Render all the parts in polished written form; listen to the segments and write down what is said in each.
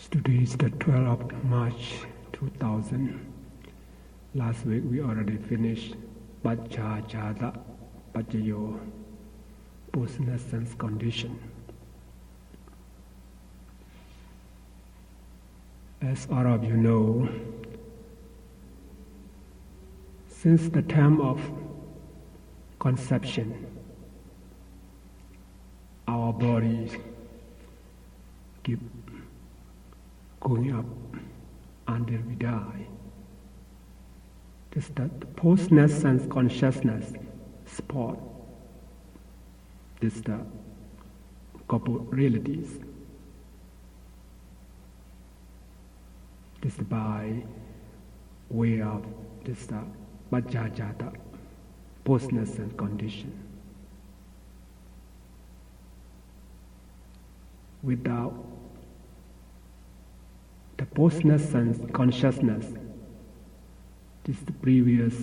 Today is the 12th of March 2000. Last week we already finished Pacha Jada Pachayo, post-nascence condition. As all of you know, since the time of conception, our bodies keep going up until we die. This is the post-nascence consciousness spot. This is the couple realities. This is by way of this Vajjajata, post-nascence condition. Without the post-nascence consciousness, this is the previous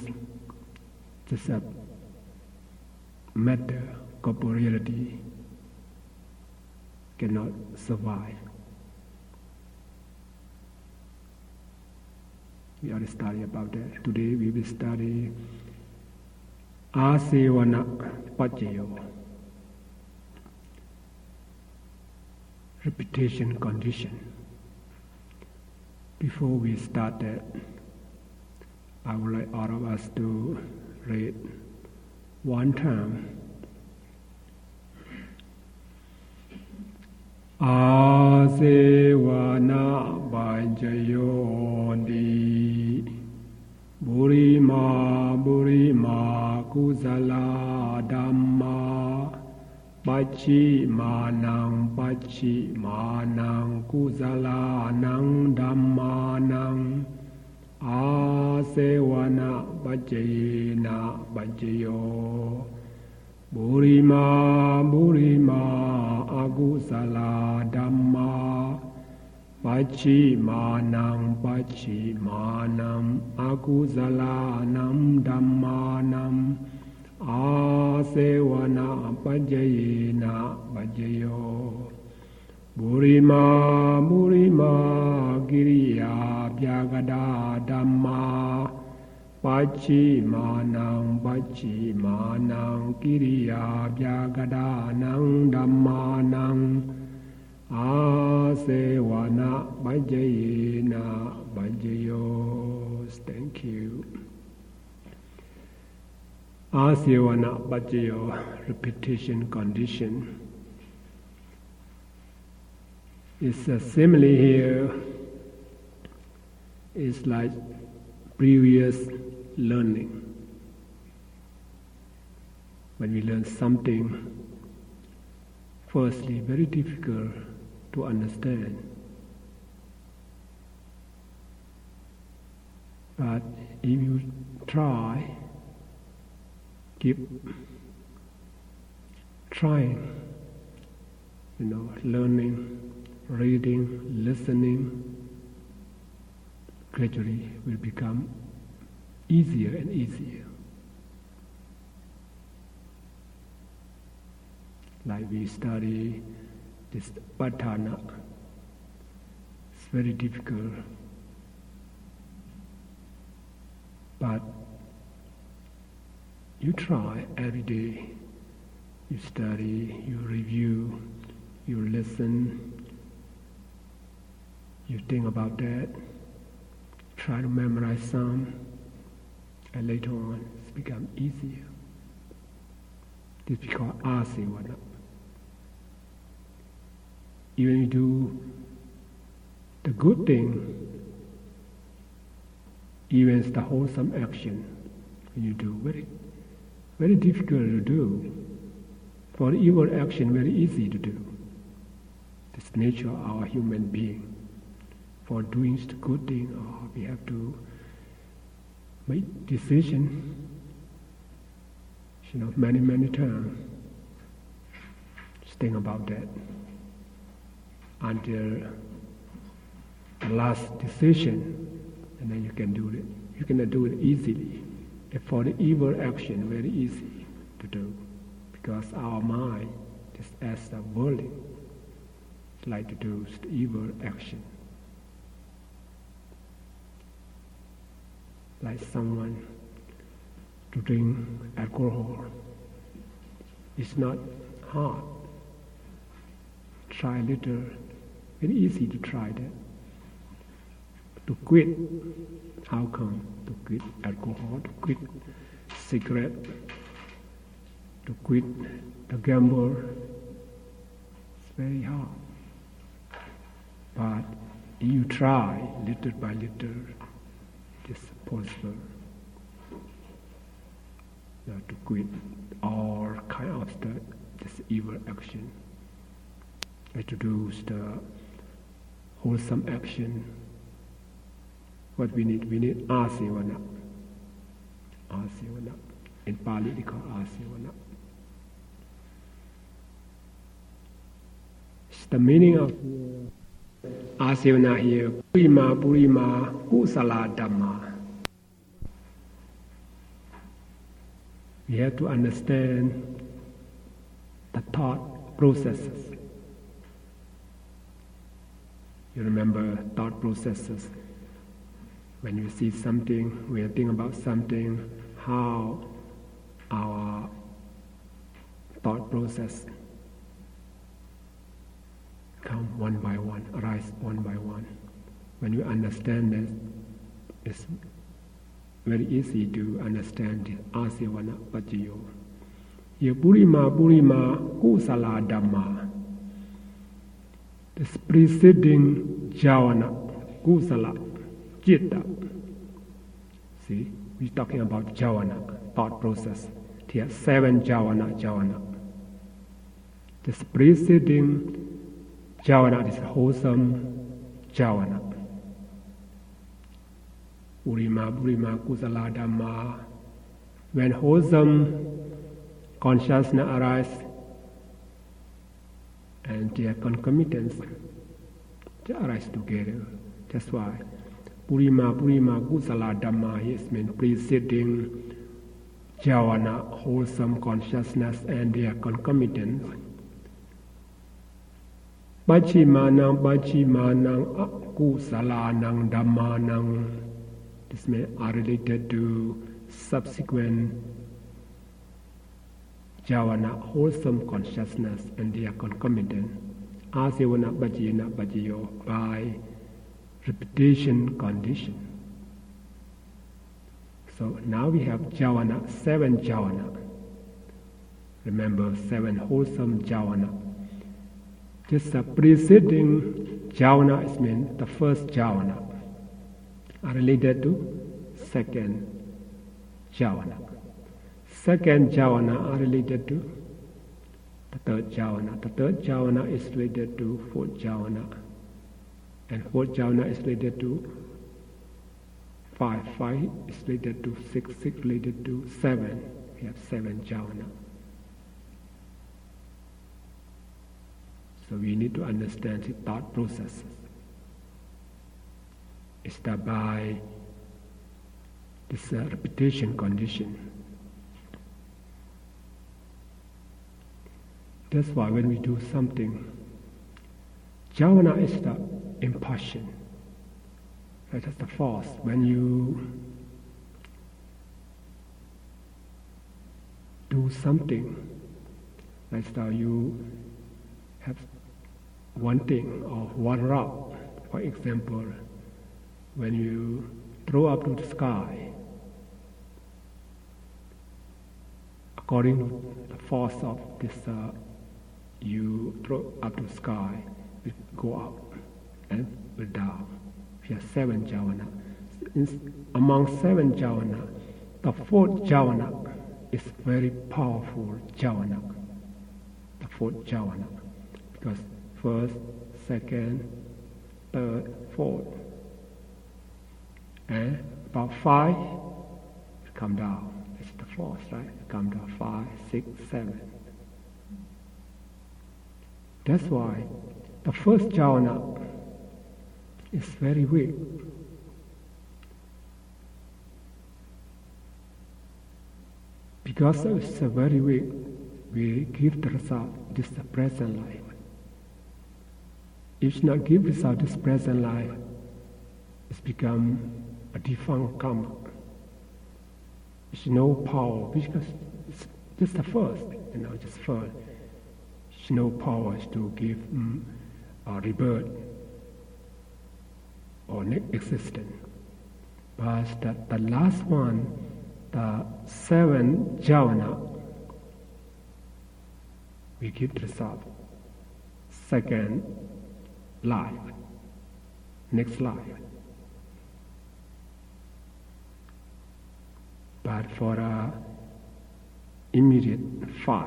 just a matter, corporeality cannot survive. We already studied about that. Today we will study Asevana Pachayo, repetition condition. Before we start that, I would like all of us to read one time. Asevana Pachayo Burima Burima Kusala Dhamma Pachi Manang Kusala Nang Dhammanang Asevana Pachayena Pachayo Burima Akusala Dhamma Pachi Manang Akusala Nam Dhammanam Asevana Pachayena Pachayo Burima Giriya Vyagada Dhamma Pachi Manang Kiriya Vyagada Nang Dhammanang Asevana Pachayena Pachayo. Thank you. Asevana Pachayo, repetition condition. It's a simile here. It's like previous learning. When we learn something, firstly, very difficult to understand. But if you try, keep trying, learning, reading, listening, gradually will become easier and easier. Like we study this Patthana, it's very difficult, but you try every day. You study, you review, you listen, you think about that, try to memorize some, and later on it's become easier. This is called Asevana. Even you do the good thing, even the wholesome action, when you do, very, very difficult to do. For evil action, very easy to do. This nature of our human being. For doing the good thing, we have to make decision, many times. Just think about that until the last decision, and then you can do it. You cannot do it easily. And for the evil action, very easy to do, because our mind, just as the worldling, like to do the evil action. like someone to drink alcohol. It's not hard. Try a little. Very easy to try that. To quit. How come? To quit alcohol, to quit cigarette, to quit the gamble. It's very hard. But if you try little by little, it is possible to quit all kind of this evil action. To do the wholesome action. What we need asivana. Asivana. In Pali they call asivana. It's the meaning of asivana here. Purima kusala dhamma. We have to understand the thought processes. You remember thought processes. When you see something, when you think about something, how our thought process come one by one, arise one by one. When you understand this, it's very easy to understand the asivana pacayo. Here purima kusala dhamma. This preceding jhana, kusala, citta. See, we're talking about jhana, thought process. Here, 7 jhana. This preceding jhana is wholesome jhana. Purima kusala dhamma. When wholesome consciousness arises, and their concomitants, they arise together. That's why Purima kusala dhamma is meant preceding jhana, wholesome consciousness and their concomitants. Pachimanang kusalanang dhammanang. This may are related to subsequent jhana, wholesome consciousness and their concomitant, asivana bhajina bhajayo, by repetition condition. So now we have jhana, 7 jhana. Remember, 7 wholesome jhana. Just the preceding jhana is meant the first jhana, are related to second jhana. Second jhana are related to the third jhana. The third jhana is related to fourth jhana. And fourth jhana is related to 5. 5 is related to 6. 6 related to 7. We have 7 jhana. So we need to understand the thought processes. It's that by this repetition condition. That's why when we do something, jhana is the impulsion. That is the force. When you do something, that's how you have one thing or one route. For example, when you throw up to the sky, according to the force of this, you throw up to the sky, it go up and will down. We have 7 jhana. Among 7 jhana, the 4th jhana is very powerful jhana. The 4th jhana, because 1st, 2nd, 3rd, 4th, and about 5 come down. It's the 4th, right? Come down 5, 6, 7. That's why the first jhana is very weak. Because it's very weak, we give the result, this is the present life. If not give result this present life, it's become a defunct karma. It's no power because it's just the first, just first. It's no power to give rebirth or existence. But the last one, the 7 jhana, we give result. Second life, next life. But for immediate 5,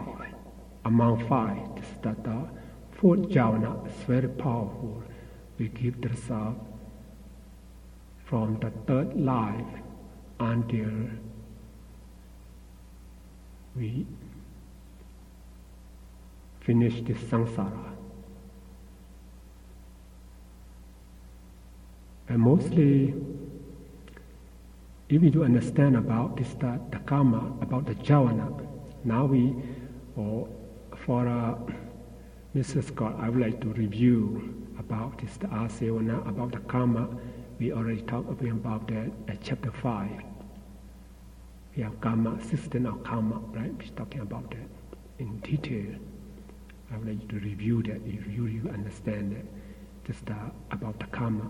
among 5, the 4th jhana is very powerful. We give the result from the 3rd life until we finish this samsara. And mostly, if we do understand about this, the karma, about the jhana, now for Mr. Scott, I would like to review about this, the asavana, about the karma. We already talked about that at chapter 5. We have karma, system of karma, right? We're talking about that in detail. I would like you to review that if you understand that, just about the karma.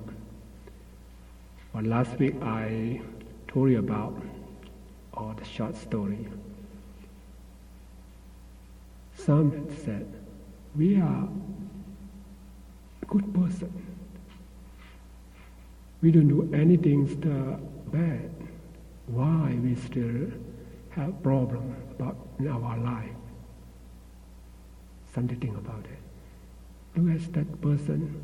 Well, last week I told you about the short story. Some said, we are a good person. We don't do anything bad. Why we still have problem in our life? Something to think about it. Look at that person.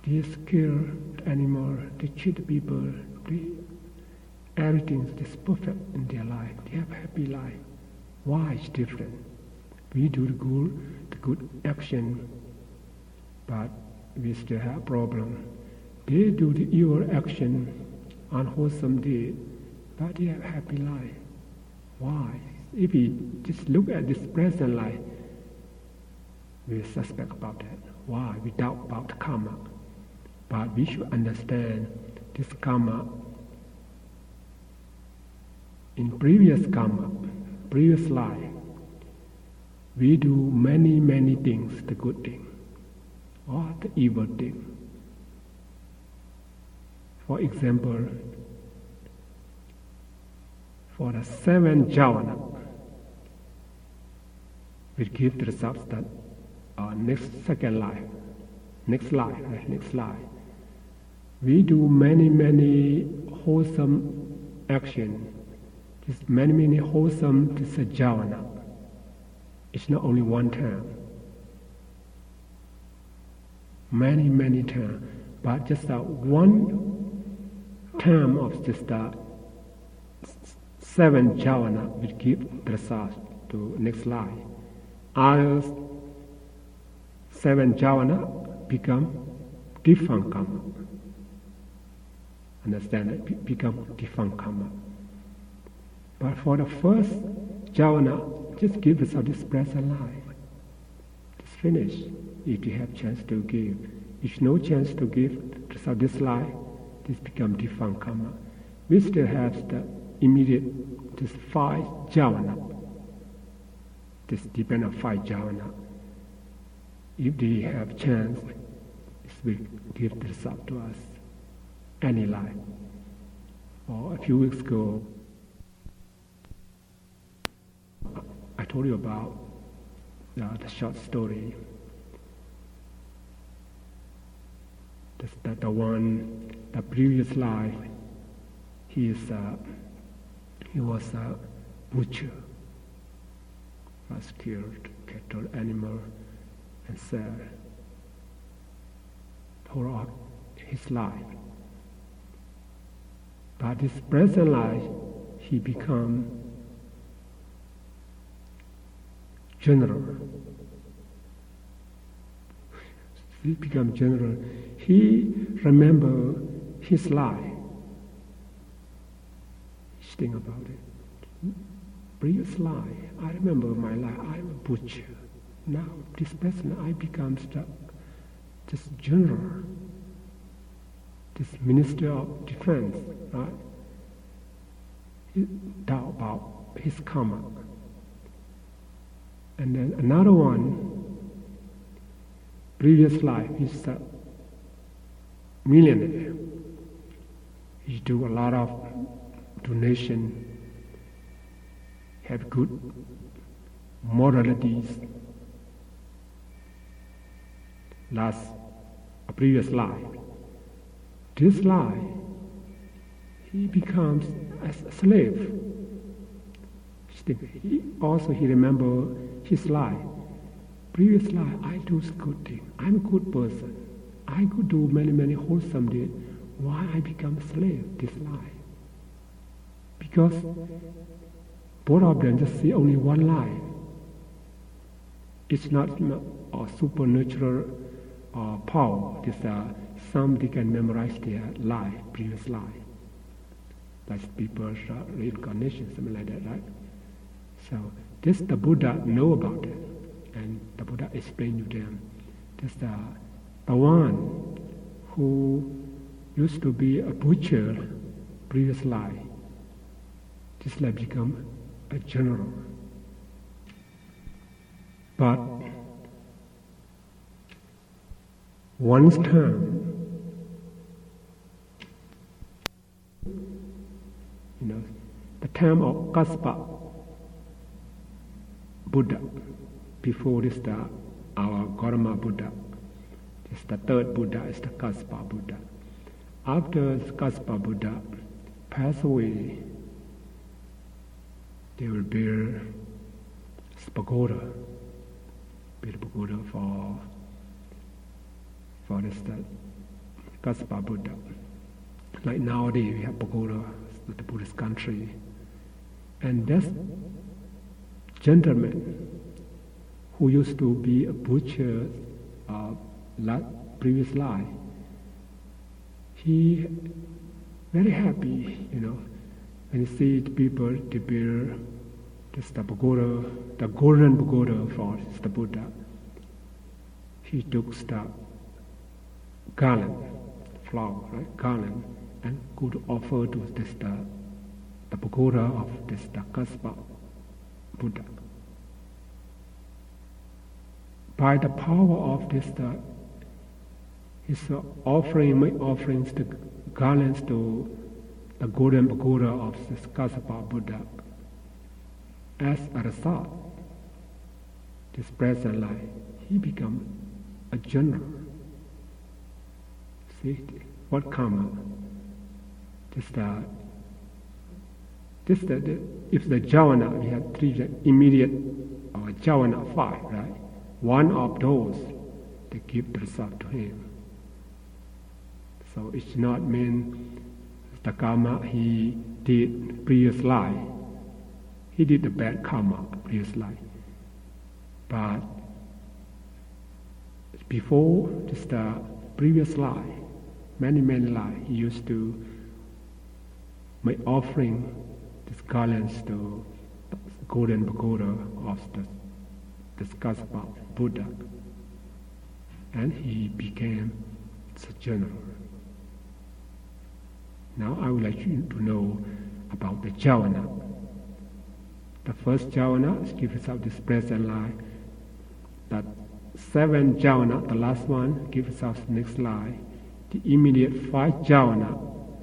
They kill animal, they cheat people, everything is perfect in their life. They have a happy life. Why it's different? We do the good action, but we still have problem. They do the evil action, unwholesome deed, but they have a happy life. Why? If we just look at this present life, we suspect about that. Why? We doubt about the karma. But we should understand this karma. In previous karma, previous life, we do many things, the good thing or the evil thing. For example, for the 7 jhana, we give the results that next life. We do many wholesome action. Just many wholesome jhana. It's not only one time. Many times. But just one term of just 7 jhana will give the result to next life. Others 7 jhana become defunct karma. Understand it? Become defunct karma. But for the first jhana, just give us this present life. Just finish if you have chance to give. If no chance to give so this life, this become defunct karma. We still have the immediate, this 5 jhana. This depend on 5 jhana. If they have chance, this will give the result to us. Any life. Or a few weeks ago, I told you about the short story. The previous life, he was a butcher. Was killed cattle, animal, and sell. Throughout his life. But his present life, he become general. He become general. He remember his life. Think about it. Previous life, I remember my life. I'm a butcher. Now, this person, I become just general. This Minister of Defense, right? he doubt about his karma. And then another one, previous life, he's a millionaire. He do a lot of donation, have good moralities. A previous life. This life, he becomes a slave. He remember his life. Previous life, I do good thing. I'm a good person. I could do many wholesome deeds. Why I become a slave this life? Because both of them just see only one life. It's not a supernatural power. This somebody can memorize their life, previous life, like people's reincarnation, something like that, right? So this the Buddha know about it, and the Buddha explained to them. This the one who used to be a butcher, previous life, this life become a general. But one's term, the term of Kaspa Buddha, before this our Gautama Buddha, this the third Buddha is the Kaspa Buddha. After Kaspa Buddha pass away, they will build pagoda for this Kaspa Buddha. Like nowadays we have pagoda in the Buddhist country, and this gentleman who used to be a butcher previous life, he very happy, when he see the people to build this the pagoda, the golden pagoda for the Buddha. He took the garland, flower, right, garland, and could offer to this the pagoda of this the Kaspa Buddha. By the power of this, his make offerings, the garlands to the golden pagoda of this Kaspa Buddha. As a result, this present life, he become a general. See what karma? If the jhana, we have three immediate or jhana 5, right? One of those, they give the result to him. So it's not mean the karma he did previous life. He did the bad karma previous life. But before this the previous life, many life, he used to make offering these garlands to the golden pagoda of the Kaspa Buddha, and he became the general. Now I would like you to know about the jhana. The first jhana gives us this present life. That 7 jhana, the last one, gives us next life. The immediate 5 jhana,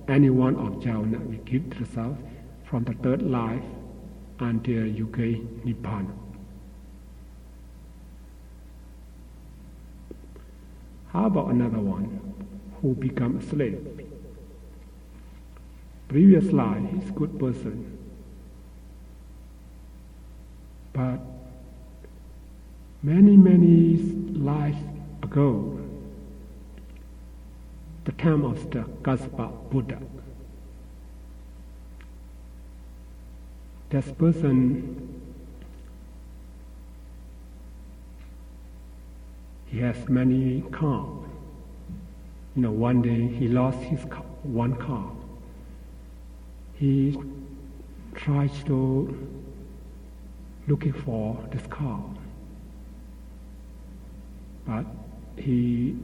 any one of jhana will give the result from the third life until you gain Nibbana. How about another one who become a slave? Previous life, he's a good person. But many lives ago, the time of the Kaspa Buddha, this person, he has many cars. One day he lost his one car. He tries to looking for this car, but he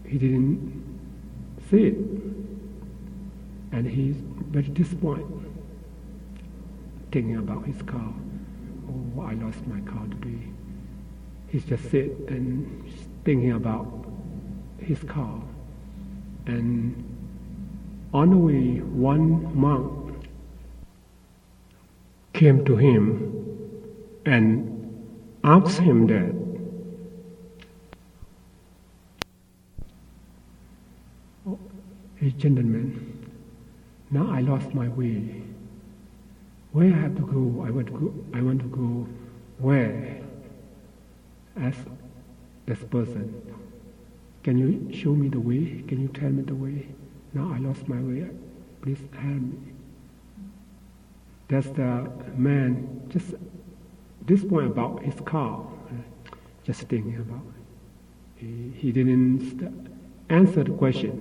didn't see it. And he's very disappointed, thinking about his car. Oh, I lost my car today. He's just sit and thinking about his car. And on the way, one monk came to him and asked him that, "Oh, hey gentleman, now I lost my way. Where I have to go? I want to go where? Ask this person. Can you show me the way? Can you tell me the way? Now I lost my way. Please help me." That's the man just this point about his car, just thinking about it. He didn't answer the question.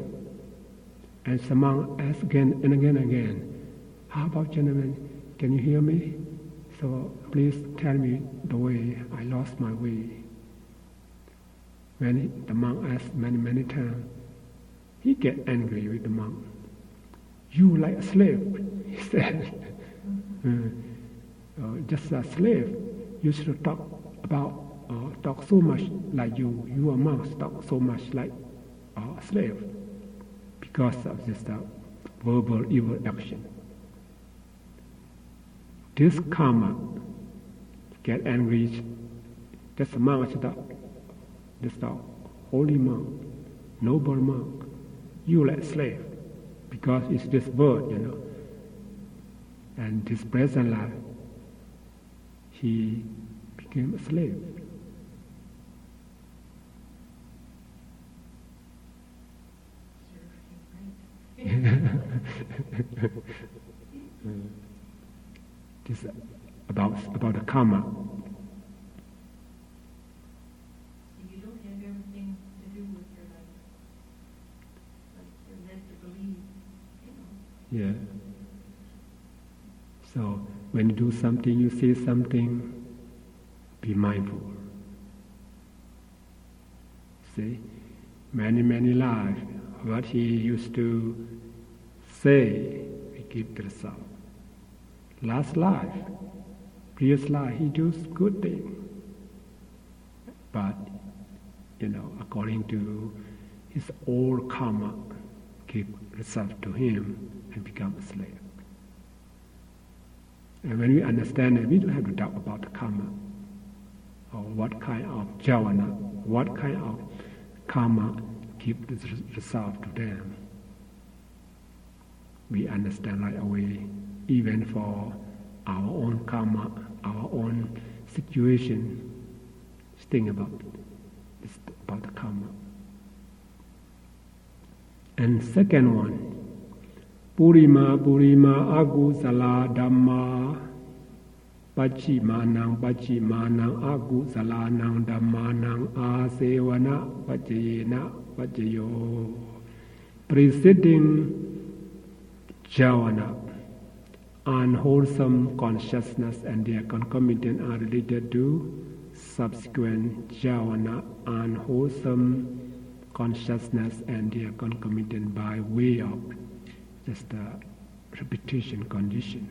And someone asked again and again and again, "How about gentlemen? Can you hear me? So please tell me the way. I lost my way." When the monk asked many times, he get angry with the monk. "You like a slave," he said. "Just a slave. You should talk so much like you. You are monks, talk so much like a slave, because of this verbal evil action." This karma get angry. That's a monk. This holy monk, noble monk. You like slave, because it's this bird, And this present life, he became a slave. This about the karma. You don't have everything to do with your life. Like you're led to believe, Yeah. So when you do something, you say something, be mindful. See, many lives, what he used to say, we keep to the last life, previous life, he does good thing. But, according to his old karma, keep reserved to him and become a slave. And when we understand it, we don't have to doubt about the karma, or what kind of jhana, what kind of karma keep reserved to them. We understand right away, even for our own karma, our own situation, think about the karma. And second one, Purima agusala dhamma pachimanang agusalanang dhammanang asevana pachayo. Preceding jhana, unwholesome consciousness and their concomitant are related to subsequent jhana, unwholesome consciousness and their concomitant by way of just a repetition condition.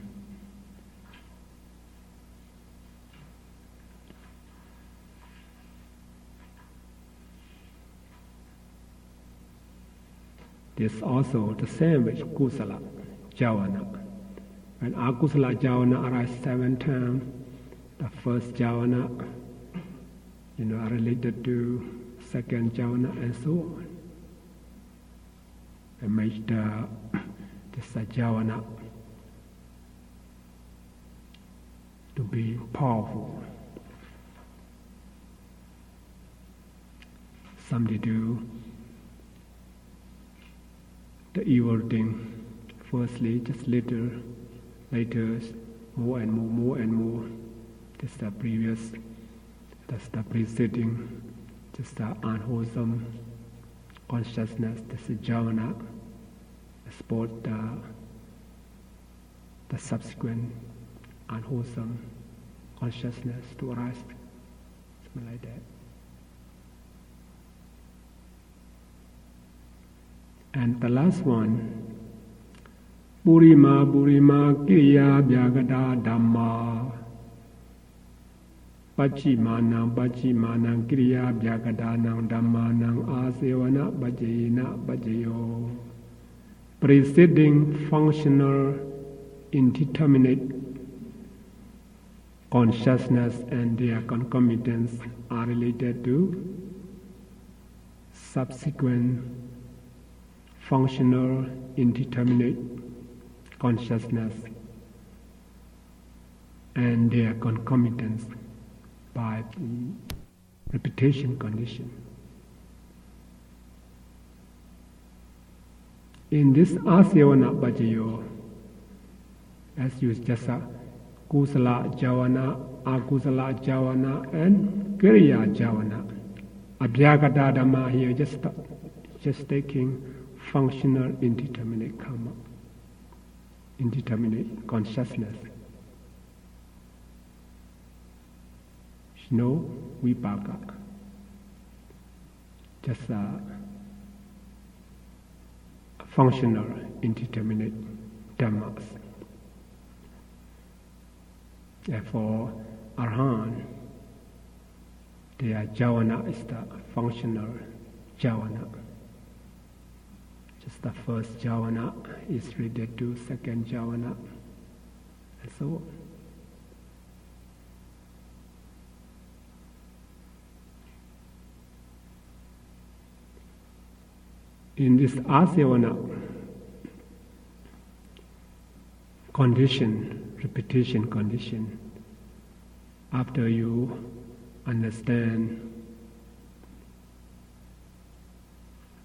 This also the same with kusala jhana. When akusala jhana arises 7 times, the first jhana, are related to second jhana and so on. And make this jhana to be powerful. Somebody do the evil thing firstly, just later, more and more. That's the previous, that's the preceding, just the unwholesome consciousness, this is jhana, support the subsequent unwholesome consciousness to arise, something like that. And the last one, Purima Kiriya Vyagada Dhamma Pachimanang Kiriya Vyagadanang Dhammanang Asevana Bhajena Bhajayo. Preceding functional indeterminate consciousness and their concomitants are related to subsequent functional indeterminate consciousness and their concomitants by repetition condition. In this Asevana Bhajayo, as you just said, Kusala Javana, Akusala Javana, and Kiriya Javana. Abhyagata Dhamma here just taking functional indeterminate karma, indeterminate consciousness. No vipaka, just functional indeterminate dhammas. Therefore, Arhan, their javana is the functional javana. Just the first javana is related to second javana, and so on. In this asevana condition, repetition condition, after you understand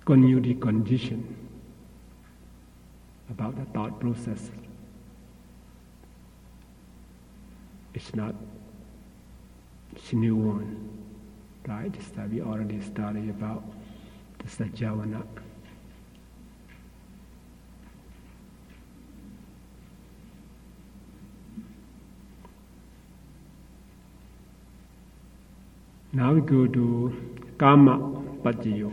community condition about the thought process, it's not a new one, right? We already studied about the sajjavana. Now we go to Kama Pajjiyo.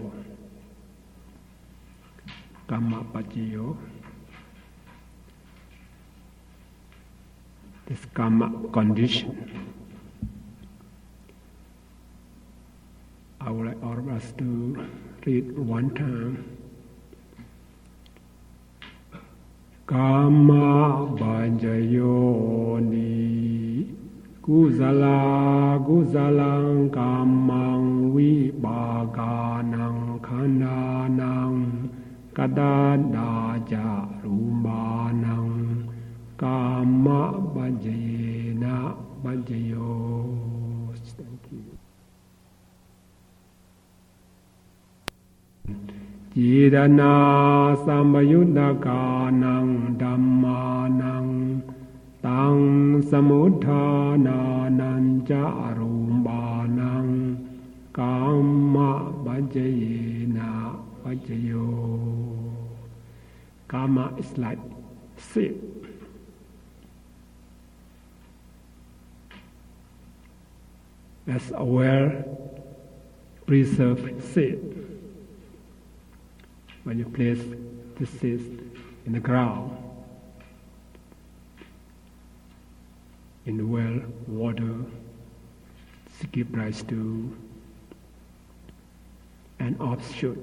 Kama Pajjiyo. This Kama condition. I would like all of us to read one time. Kama Pajjiyo ni Kusala Kusalang Kamang Vibhaganang Khandanang Kadadaja Rumanang Kama Bhajena Bhajayo. Thank you. Jidana Sambayudakanang Dhammanang Tang samudhananang ca arumbanang kama bhajayena bhajayo. Kama is like seed. As a well-preserved seed. When you place the seed in the ground, in the well, water, give rise to an offshoot.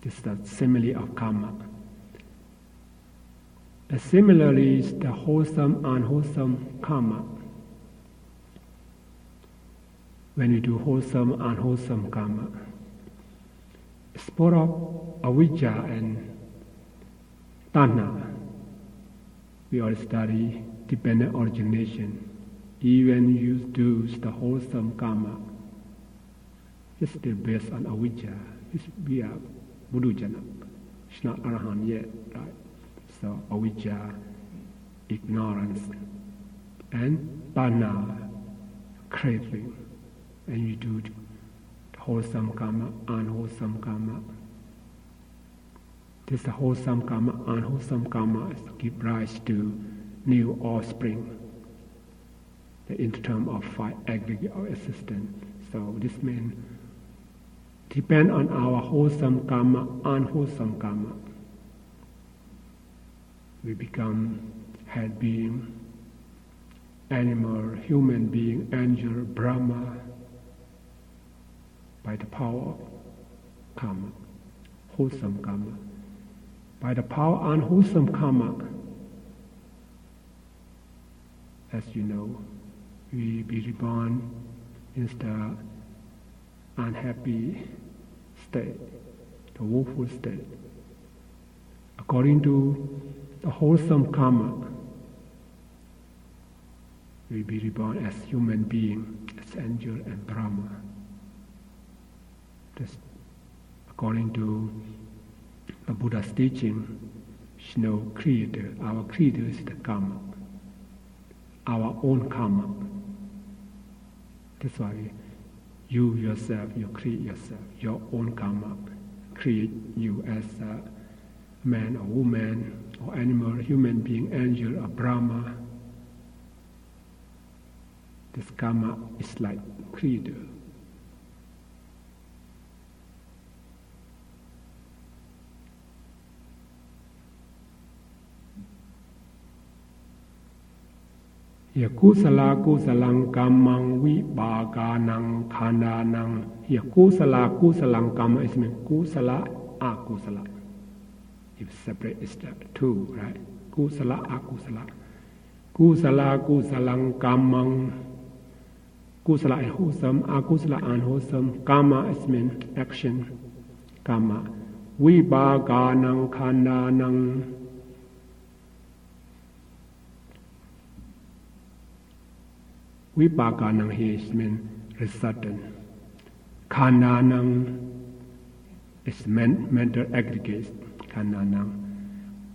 This is the simile of karma. And similarly, is the wholesome, unwholesome karma. When we do wholesome, unwholesome karma, it's part of avijja and tanha. We all study dependent origination. Even you do the wholesome karma, it's still based on avijja. We are Buddhajana. It's not Arahant yet, right? So avijja, ignorance, and tanha, craving. And you do wholesome karma, unwholesome karma. This wholesome karma, unwholesome karma give rise to new offspring, in terms of five aggregate of existence. So this means depend on our wholesome karma, unwholesome karma. We become head being, animal, human being, angel, Brahma, by the power of karma, wholesome karma. By the power of unwholesome karma, as you know, we be reborn in the unhappy state, the woeful state. According to the wholesome karma, we be reborn as human being, as angel and Brahma. This, according to the Buddha's teaching, is no creator. Our creator is the karma, our own karma. That's why you yourself, you create yourself, your own karma, create you as a man or woman or animal, human being, angel or Brahma. This karma is like creator. Here kusala kusalang kamang vibhaganang khandanang. Here kusala kusalang kama is mean kusala akusala. If separate is the two, right? Kusala akusala. Kusala kusalang kamang. Kusala is wholesome, akusala unwholesome. Kama is mean action. Kama. Vibhaganang khandanang. Vibhaganang here means resultant. Khandanang is mental aggregates. Khandanang.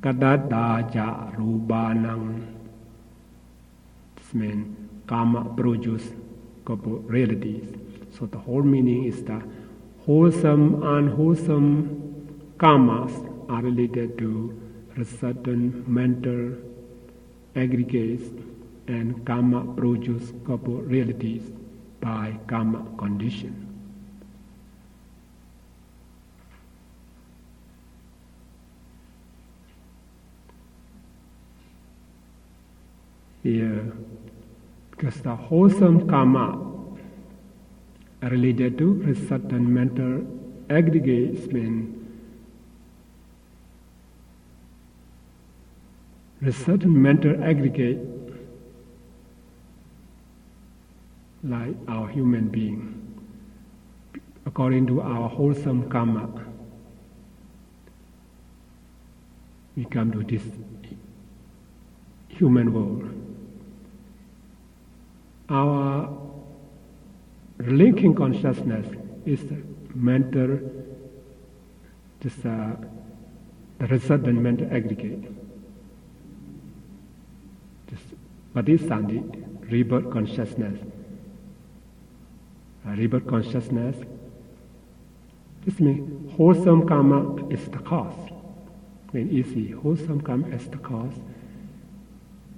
Kadadaja rubanang. This means karma produce couple realities. So the whole meaning is that wholesome, unwholesome karmas are related to resultant mental aggregates, and karma produce couple realities by karma condition. Here, because the wholesome karma are related to resultant mental aggregates, mean resultant mental aggregate like our human being, according to our wholesome karma, we come to this human world. Our linking consciousness is the mental, the resultant mental aggregate. What is Sandi? Rebirth consciousness. Rebirth consciousness. This means wholesome karma is the cause. I mean easy. Wholesome karma is the cause.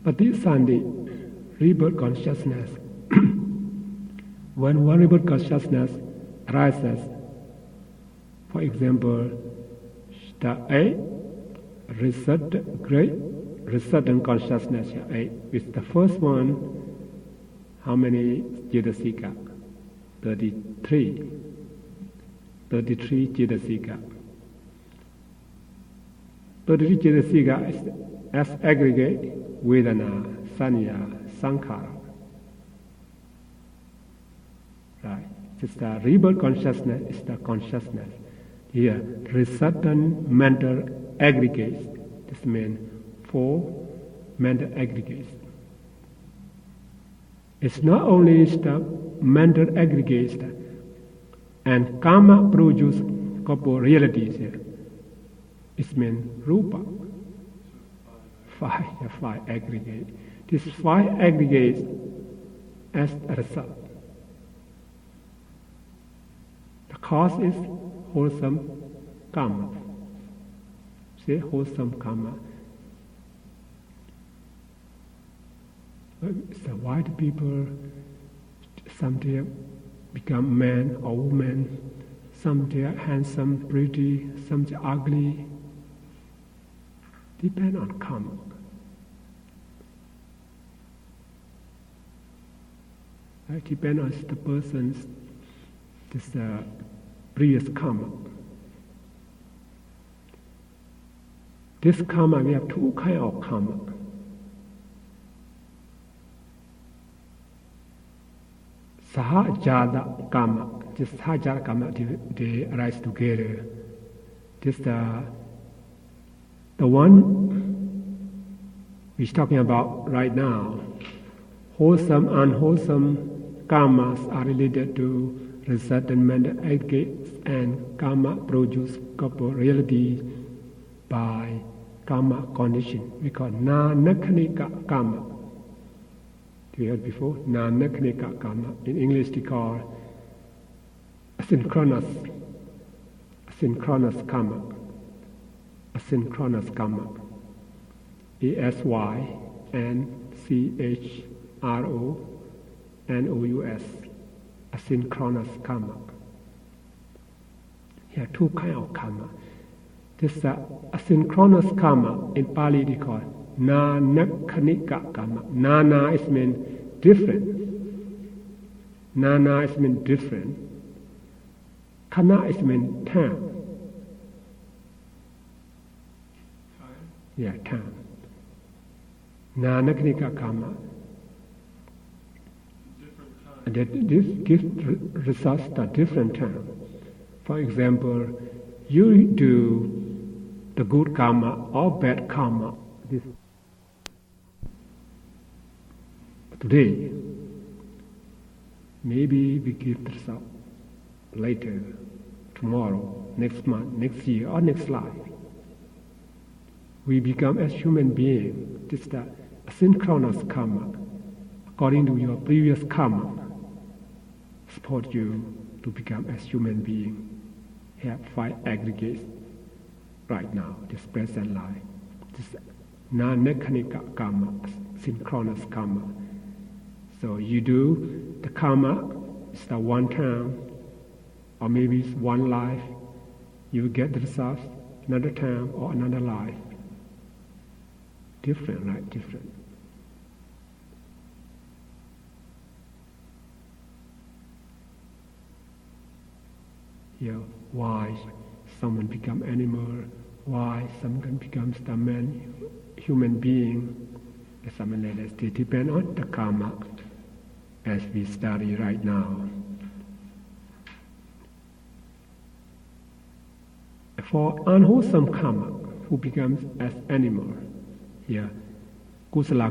But this Sandi, rebirth consciousness, when one rebirth consciousness arises, for example, the A, great resultant consciousness, A, is the first one. How many Jidasika? 33 Jidasika. 33 Jidasika is as aggregate Vedana, Sanya, Sankhara. Right. It's the rebirth consciousness is the consciousness. Here, resultant mental aggregates. This means 4 mental aggregates. It's not only the mental aggregates and karma produce couple realities here. It means rupa. 5 aggregates. These 5 aggregates as a result. The cause is wholesome karma. See, wholesome karma. So why do people someday become man or woman, someday handsome, pretty, someday ugly? depend on karma. Right? Depend on the person's previous karma. This karma, we have two kinds of karma. Sahajada karma. This sahajada karma, they arise together. This the one we're talking about right now. Wholesome, unwholesome karmas are related to certain mental aggregates, and karma produce corporeality by karma condition. We call nanakanika karma. You heard before? Nanakanika karma. In English, they call asynchronous karma. Asynchronous karma. ASYNCHRONOUS. Asynchronous karma. Here are two kinds of karma. This asynchronous karma in Pali they call nanakanika karma. Nana is mean different. Nana is mean different. Kana is mean time. Yeah, time. Nanakanika karma. And that this gives results at different time. For example, you do the good karma or bad karma today. Maybe we give the result later, tomorrow, next month, next year, or next life. We become as human beings. This is the asynchronous karma. According to your previous karma, support you to become as human being. Have 5 aggregates right now, this present life. This nanakanika karma, synchronous karma. So you do the karma, it's the one time, or maybe it's one life, you get the results another time or another life. Different, right? Different. Here, why someone become animal, why someone becomes the man, human being, something like that. They depend on the karma as we study right now. For unwholesome karma, who becomes as animal, here, kusala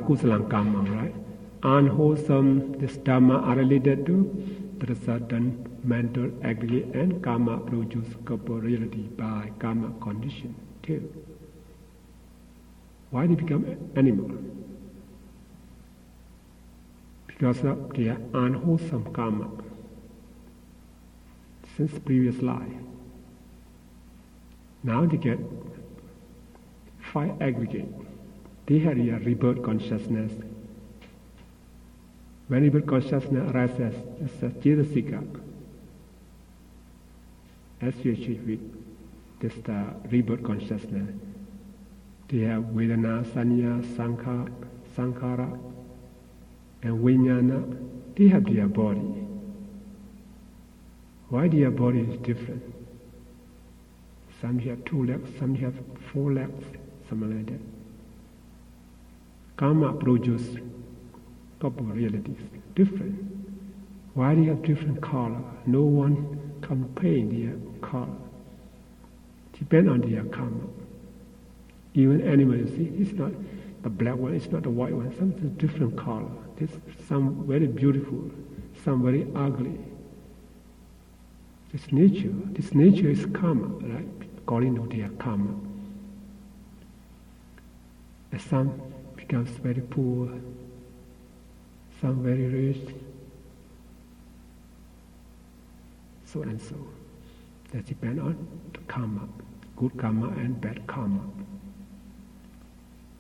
karma, right? Unwholesome, this dharma are related to the certain mental aggregate, and karma produce corporeality by karma condition too. Why they become animal? Because of their unwholesome karma since previous life. Now they get 5 aggregate. They have a rebirth consciousness. When rebirth consciousness arises as a Cetasika, associated with this rebirth consciousness, they have Vedana, Sanya, Sankhara, and Vijnana. They have their body. Why their body is different? Some have 2 legs, some have 4 legs, something like that. Karma produces corporealities different. Why do you have different color? No one can paint their color. Depend on their karma. Even animals, you see, it's not the black one, it's not the white one. Some is different color. There's some very beautiful, some very ugly. This nature is karma, right? According to their karma. And some becomes very poor, some very rich, so and so. That depends on the karma, good karma and bad karma,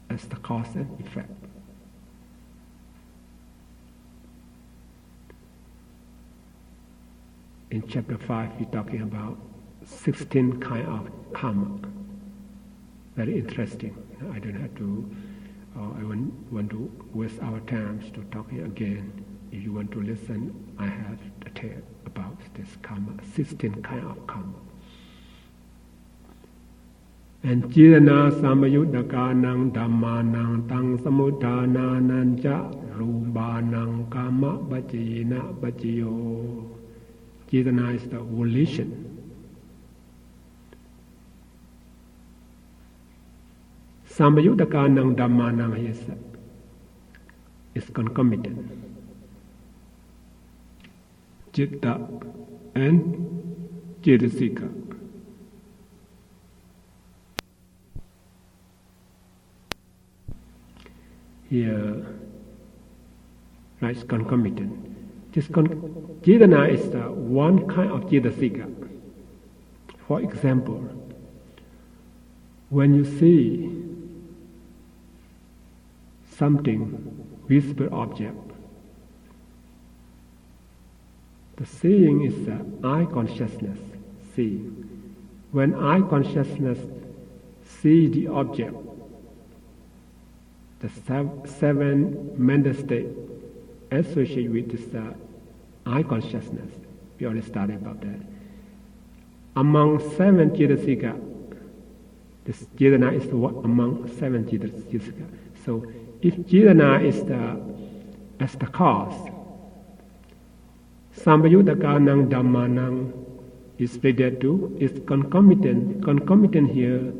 as the cause and effect. In chapter 5, we're talking about 16 kinds of karma. very interesting. I don't have to, I won't want to waste our time to talk it again. If you want to listen, I have a tale about this karma, 16 kind of karma. And Jirana Samayudakanang Dhammanang Tang Samudhananang Ja Rubanang Kama Bajina Bajiyo. Jirana is the volition. Samayudakanang Dhammanang is concomitant. Citta and Cetasika. Here, right, concomitant. Cetana is the one kind of Cetasika. For example, when you see something, visible object, the seeing is the eye consciousness, seeing. When eye consciousness sees the object, the seven mental states associated with this eye consciousness. We already studied about that. Among 7 Cetasika, this Cetana is among 7 Cetasika. So if Cetana is as the cause, Samayudakanang Dhammanang is related to, is concomitant. Concomitant here,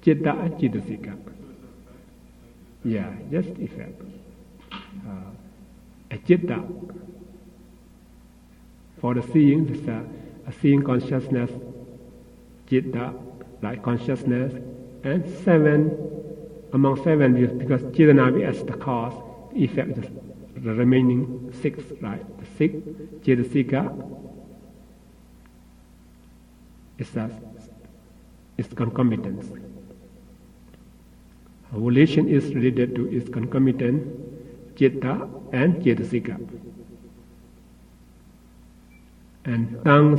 Citta and Cetasika. Yeah, just effect. A Citta, for the seeing, this a seeing consciousness, Citta, like consciousness, and 7, among 7, because Cetana as the cause, the effect is the remaining 6, right? The 6 Cetasika is concomitant. Volition is related to its concomitant Citta and Cetasika. And Tang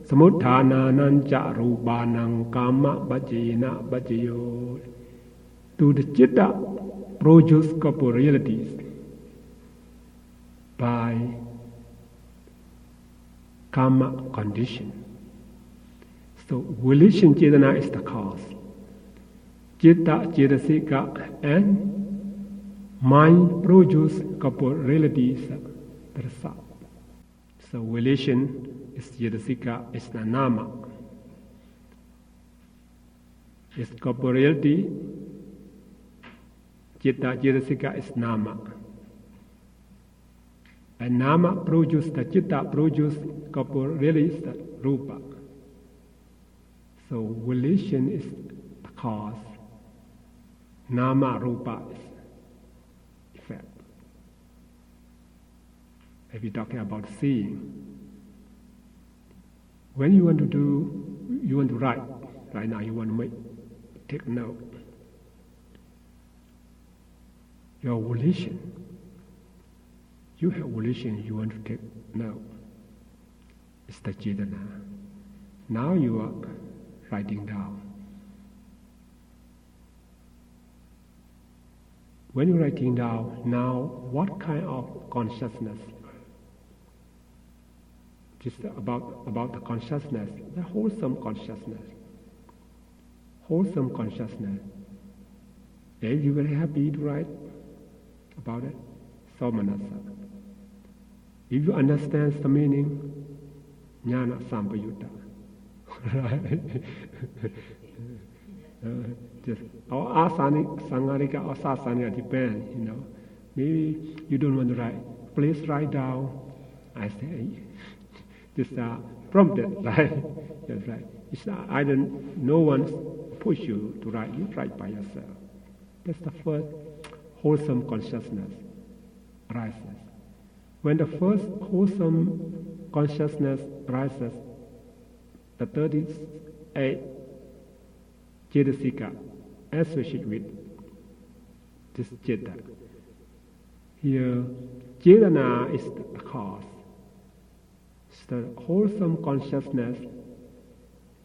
Samudhananang Ja Rubanang Kama Bajina Bajiyo. To the Citta produce corporealities by karma condition. So volition Cetana is the cause. Citta, Cetasika, and mind produce corporealities, the result. So volition is Cetasika, is the nama. Its corporeality, Citta, Cetasika is nama. And nama produce, the Citta produce corporeality, is the rupa. So volition is the cause. Nama rupa is effect. If you're talking about seeing, when you want to write, right now you want to take note. Your volition, you have volition, you want to take note. It's the Cetana. Now you are writing down. When you're writing down, now what kind of consciousness? Just about the consciousness, the wholesome consciousness. Wholesome consciousness. Then you're very happy to write about it. Somanasa. If you understand the meaning, jnana sampayutta. Right? Or sangarika or sasanika depend, Maybe you don't want to write. Please write down. I say, just prompted, right? That's right. It's no one push you to write. You write by yourself. That's the first wholesome consciousness arises. When the first wholesome consciousness arises, the 38 Cetasika associated with this Citta. Here, Cetana is the cause. It's the wholesome consciousness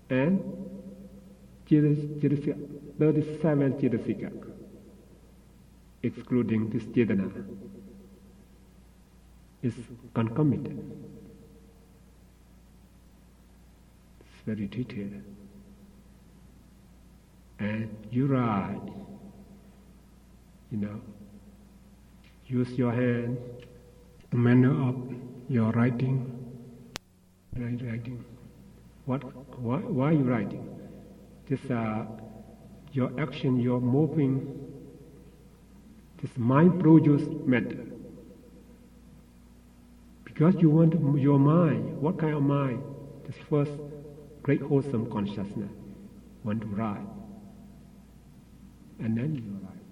and 37 Cetasika, excluding this Chetana, is concomitant. It's very detailed. And you write, use your hand, the manner of your writing. Why are you writing? This your action, your moving, this mind-produced matter. Because you want your mind, what kind of mind? This first great wholesome consciousness, want to write. And then you write.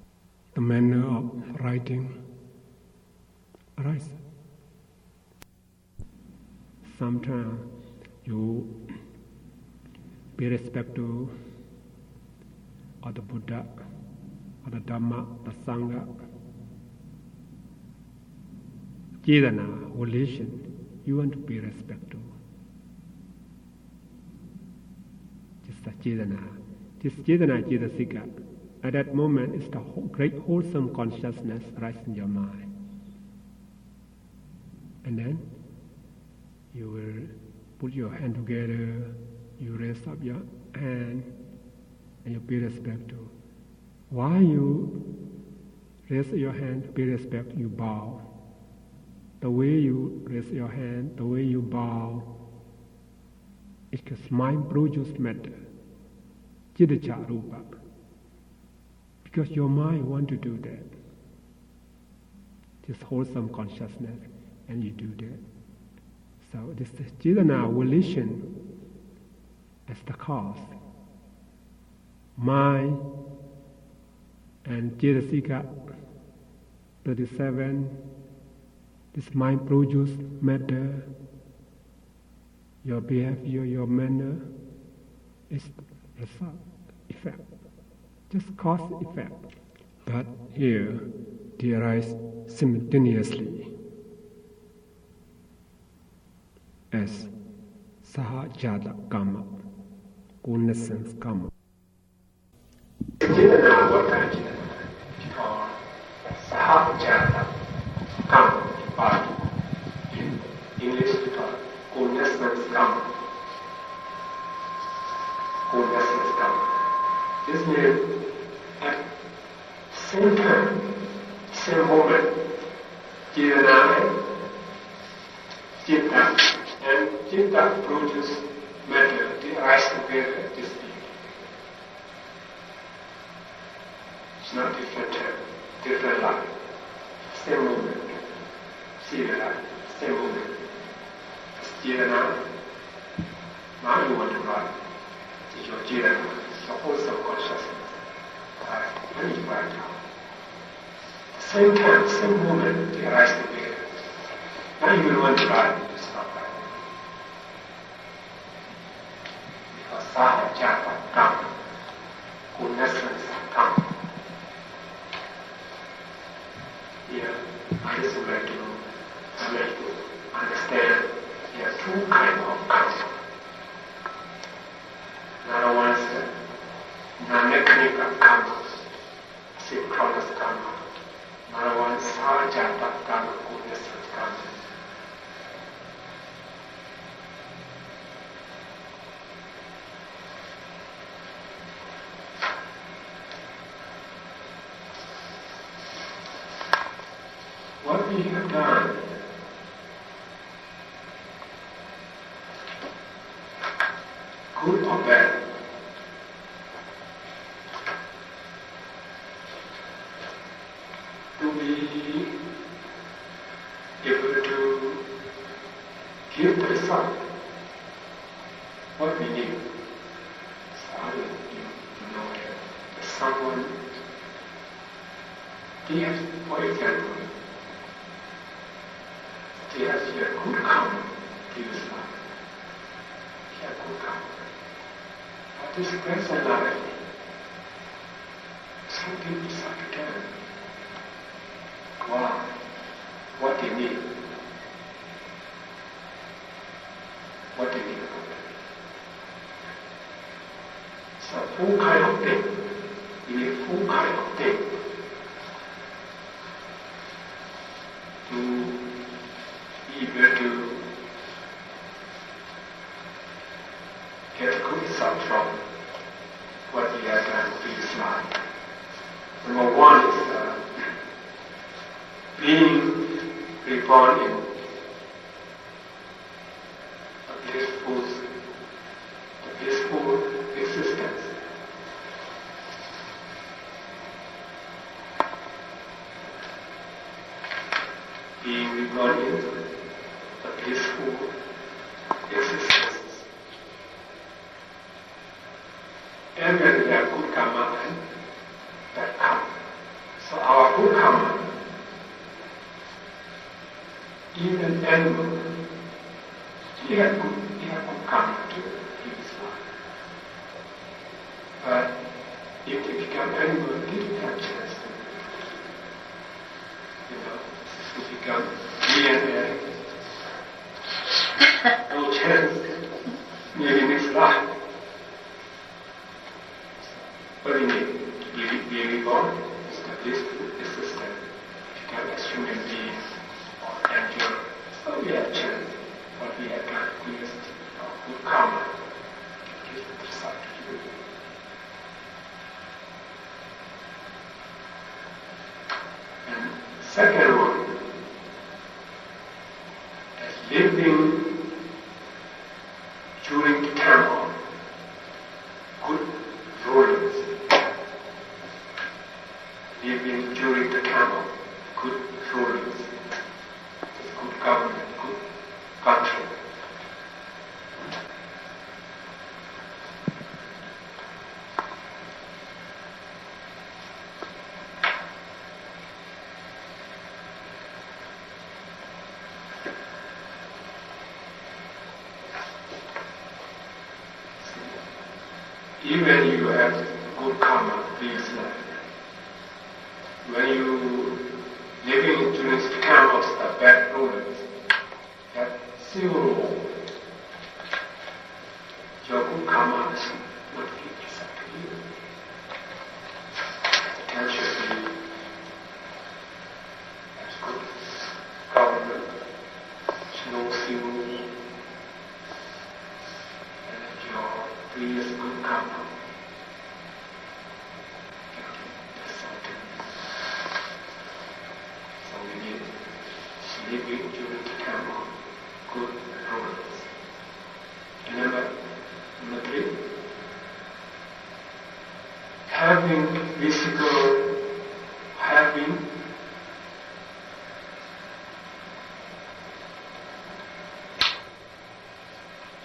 The manner of writing arises. Sometimes you pay respect to or the Buddha, or the Dhamma, the Sangha, Chetana, relation, you want to pay respect to. Just the Chetana. This Chetana, Cetasika, at that moment is the great wholesome consciousness arises in your mind. And then you will put your hand together, you raise up your hand, and you pay respect to. While you raise your hand, pay respect, you bow. The way you raise your hand, the way you bow, it's just mind-produced matter. Citta rupa. Because your mind wants to do that. This wholesome consciousness, and you do that. So this is Chetana volition as the cause. Mind and Cetasika 37, this mind-produced matter, your behavior, your manner, is result, effect, just cause effect. But here they arise simultaneously as sahajata karma, connaissance karma. Chetana, what kind of Chetana? It's called sahajata karma, body. In English we call it connaissance karma. Connaissance karma. This means at the same time, same moment, Chetana and Citta, and Citta produce matter, they arise together at this speed. It's not different life. Same moment. See the life, same moment. Chetana, now you want to write. It's your Chetana, it's your wholesome consciousness. When you write down. Same time, same moment, they arise together. Now you will want to write, you stop writing. Because sahajata karma, connaissance karma. Here, I just would like to understand there are two kinds of karma. Another one is non-mechanical karma, synchronous karma. Another one is sahajata karma, connaissance karma. What we have done, good or bad, to be able to give the result, what we need. So how do you know that someone, for example, he has a good karma, gives life. He has good karma. But this present life, something is up to them. Wow, what they need. What they need about it. So full kind of thing. You need full kind of thing to be able to get a good result from what we have done previous life. Number one is being reborn in a blissful existence. Being reborn in a blissful existence. And when we have good karma and bad karma. So our good karma, even animal, he had good karma to his life. But if they become animal, they didn't have a chance to become millionaire. No chance, maybe next life. What we need to be reborn, establish the system, become a human being or angel. So we have chance, what we have done, good karma, give the result to you. And second one, is living during the temple, good rulings. Living during the temple, good rulings, good government, good country. Even you have good karma, previous life. When you living during the time of the bad rulers, have zero. Your good karma is not give result to you. Naturally, as good government knows you and your previous good karma. Living during the time of good rulers. Number three, having physical,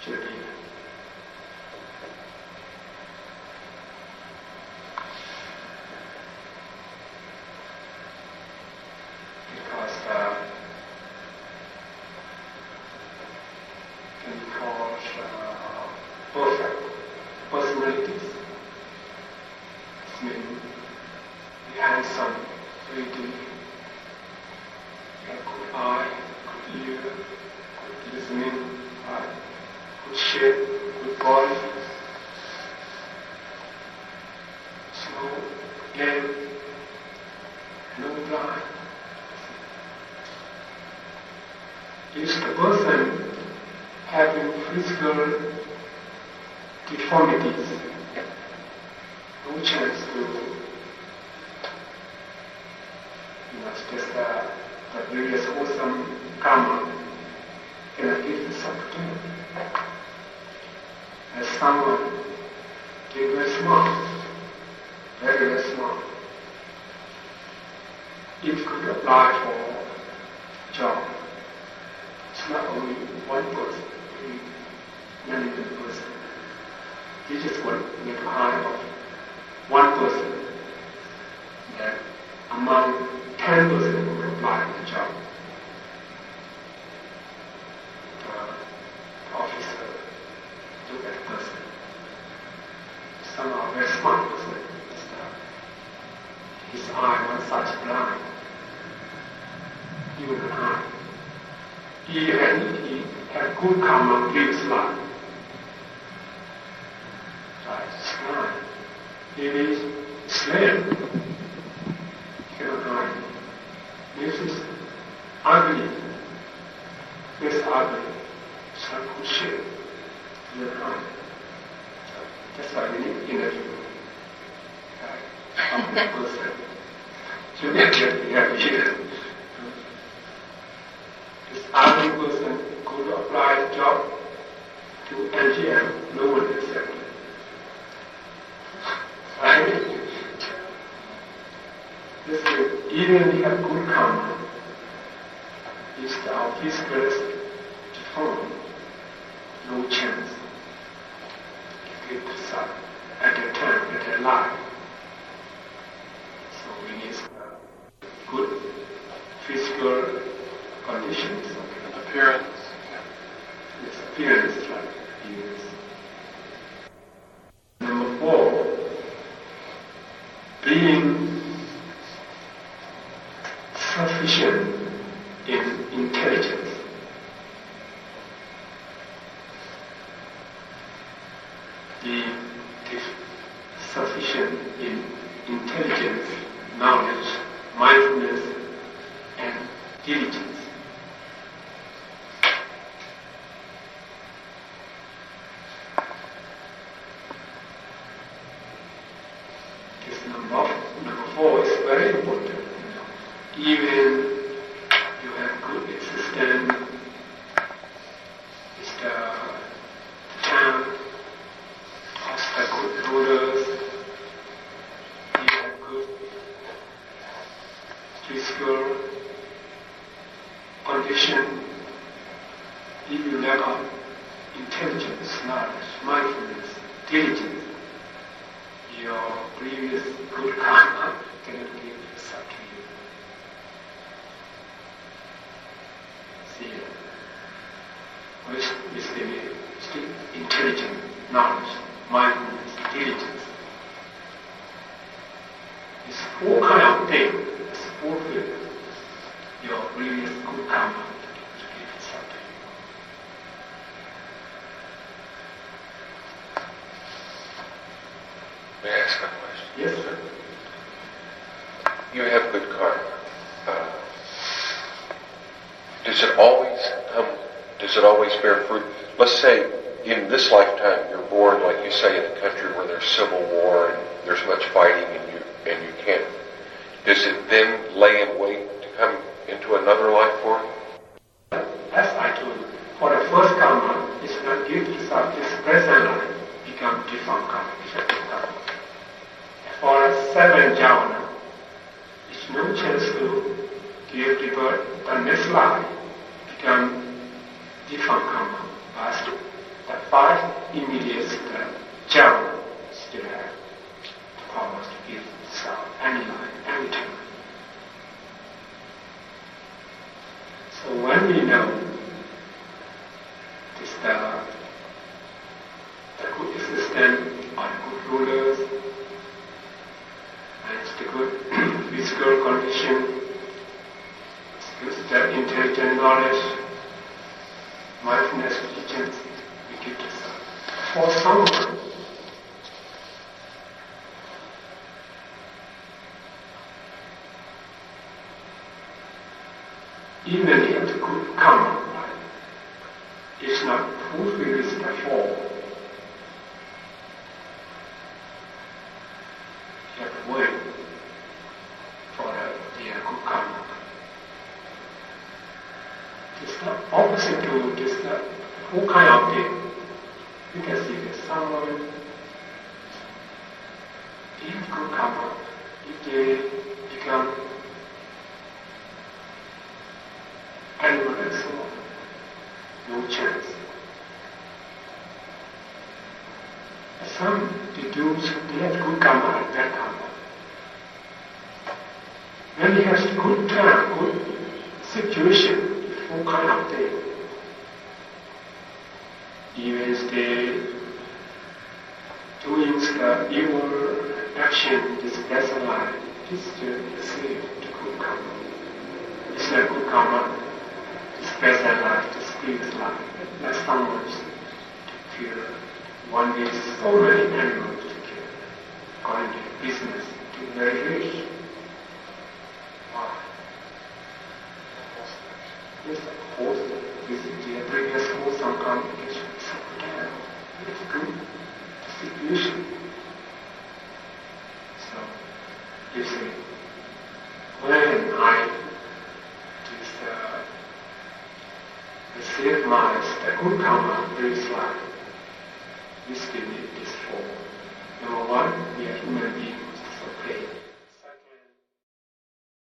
should be perfect personalities. It means be handsome, pretty, have good eye, good ear, good listening, good shape, good body, slow, game, no blind. If the person having physical deformities, no chance to just the various wholesome karma cannot give this opportunity. As someone is very smart, very smart, it could apply for job. It's not only one person, many person. This is what we have hire of one person that among 10 persons who apply for the job. The officer look at the person. Some are very smart person. His eye one side blind. Even an eye. He had good karma previous life. It's blind. Maybe slave. Cannot hide. This is ugly. This ugly. Some good shape. You cannot hide. That's why we need energy. Of the person. So get here. This ugly person could apply the job to LGM, no one accepted. Right? This is, even we have good karma, if our physical form, no chance to get the sun at a time, at a life. So we need good physical conditions, appearance. Yes, appearance, like yes. Number 4, being sufficient in intelligence. Being sufficient in intelligence, knowledge, mindfulness, and diligence. Number 4 is very important. Even you have good existence, it's the town, it's the good rulers, you have good physical condition. If you lack of intelligence, knowledge, mindfulness, diligence, your previous good karma cannot give result to you. See, which is the intelligent knowledge, mindfulness, diligence. It's 4 kind of things that fulfill your previous good karma to give result to you. May I ask a question? Yes, sir. You have good karma. Does it always bear fruit? Let's say in this lifetime you're born, like you say, in a country where there's civil war and there's much fighting and you can't. Does it then lay in wait to come into another life for you? As I told you, for the first karma, it's not give result, this present life become different karma, effective karma. For a 7 jhana, it's no chance to give rebirth, but next life become different karma. But the 5 immediate jhana still have the power to give itself any life, any time. So when we know this the good existence or the good rulers, and it's the good physical condition, it's the intelligent knowledge, mindfulness, diligence, we give this up. For someone, even if the good karma, it's not fulfilled the 4. You have to wait for the good karma. It's the opposite to this whole kind of thing. You can see that someone, if good karma, if they become animal and so on, no chance. Some they have good karma and bad karma. When he has good time, good situation, all kind of thing. Even if they doing the evil action, this present life, it's still received the good karma. It's not good karma, this present life, this previous life. Like someone to kill. One day so many animals to kill. kind of business to very rich. Why? Yes, of course, with the previous wholesome communication, so again, it's good distribution. So, you see, when I receive my second karma very slight, this give me this form. Number one, we are human beings.